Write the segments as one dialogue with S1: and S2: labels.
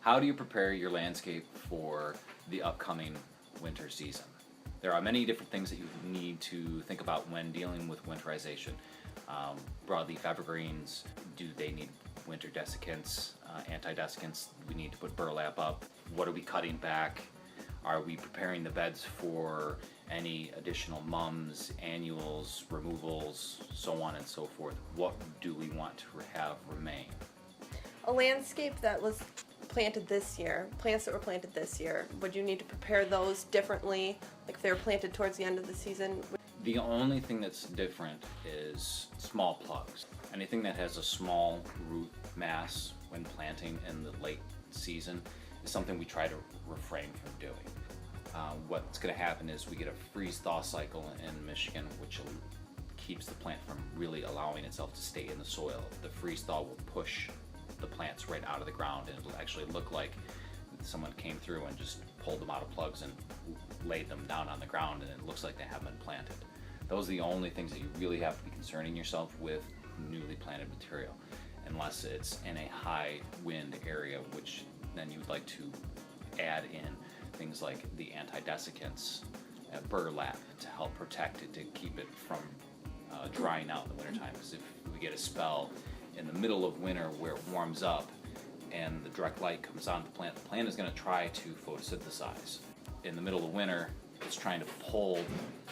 S1: How do you prepare your landscape for the upcoming winter season? There are many different things that you need to think about when dealing with winterization. Broadleaf evergreens, do they need winter desiccants, anti-desiccants? We need to put burlap up. What are we cutting back? Are we preparing the beds for any additional mums, annuals, removals, so on and so forth? What do we want to have remain?
S2: A landscape that was planted this year, plants that were planted this year, would you need to prepare those differently, like if they were planted towards the end of the season?
S1: The only thing that's different is small plugs. Anything that has a small root mass when planting in the late season is something we try to refrain from doing. What's going to happen is we get a freeze-thaw cycle in Michigan, which keeps the plant from really allowing itself to stay in the soil. The freeze-thaw will push the plants right out of the ground, and it'll actually look like someone came through and just pulled them out of plugs and laid them down on the ground, and it looks like they haven't been planted. Those are the only things that you really have to be concerning yourself with newly planted material, unless it's in a high wind area, which then you would like to add in things like the anti-desiccants, burlap, to help protect it, to keep it from drying out in the wintertime. Because if we get a spell in the middle of winter where it warms up and the direct light comes on the plant is going to try to photosynthesize. In the middle of winter, it's trying to pull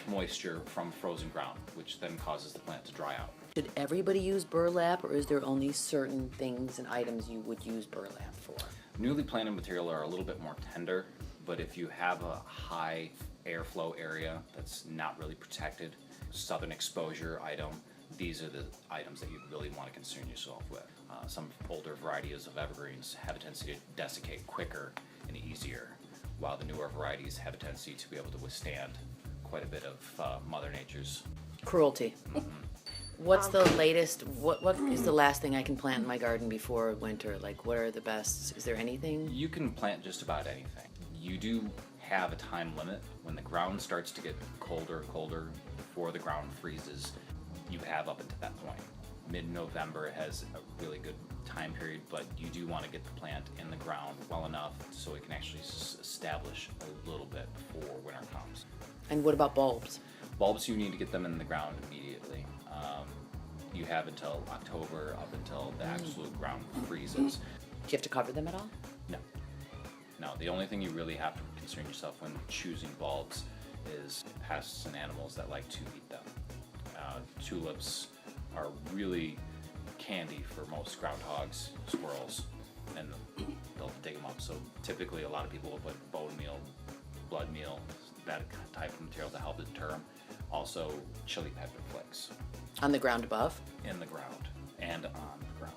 S1: moisture from frozen ground, which then causes the plant to dry out.
S3: Should everybody use burlap, or is there only certain things and items you would use burlap for?
S1: Newly planted material are a little bit more tender, but if you have a high airflow area that's not really protected, southern exposure item, these are the items that you really want to concern yourself with. Some older varieties of evergreens have a tendency to desiccate quicker and easier, while the newer varieties have a tendency to be able to withstand quite a bit of Mother Nature's
S3: Cruelty. What's the latest, what is the last thing I can plant in my garden before winter? Like, what are the best? Is there anything?
S1: You can plant just about anything. You do have a time limit. When the ground starts to get colder and colder, before the ground freezes, you have up until that point. Mid-November has a really good time period, but you do want to get the plant in the ground well enough so it can actually establish a little bit before winter comes.
S3: And what about bulbs?
S1: Bulbs, you need to get them in the ground immediately. You have until October, up until the absolute ground freezes.
S3: Do you have to cover them at all?
S1: No. No, the only thing you really have to concern yourself when choosing bulbs is pests and animals that like to eat them. Tulips are really candy for most groundhogs, squirrels, and they'll dig them up. So typically a lot of people will put bone meal, blood meal, that type of material to help deter them. Also chili pepper flakes.
S3: On the ground above?
S1: In the ground and on the ground.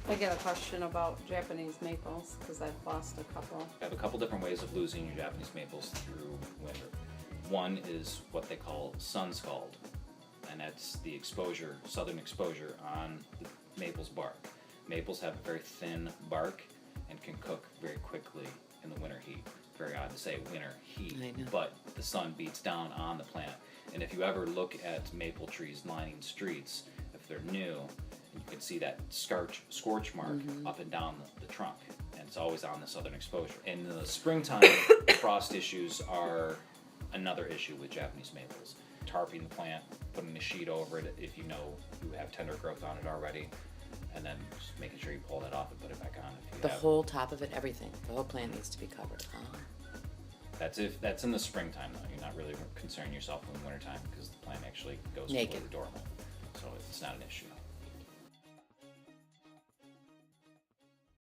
S4: I get a question about Japanese maples because I've lost a couple.
S1: I have a couple different ways of losing your Japanese maples through winter. One is what they call sun scald, and that's the exposure, southern exposure on the maple's bark. Maples have very thin bark and can cook very quickly in the winter heat. Very odd to say winter heat, but the sun beats down on the plant. And if you ever look at maple trees lining streets, if they're new, you can see that scorch mark up and down the trunk, and it's always on the southern exposure. In the springtime, frost issues are another issue with Japanese maples. Tarping the plant, putting a sheet over it if you know you have tender growth on it already, and then just making sure you pull that off and put it back on. If you
S3: The
S1: have,
S3: whole top of it, everything. The whole plant needs to be covered.
S1: that's in the springtime though. You're not really concerning yourself in the wintertime because the plant actually goes
S3: Naked.
S1: completely dormant, so it's not an issue.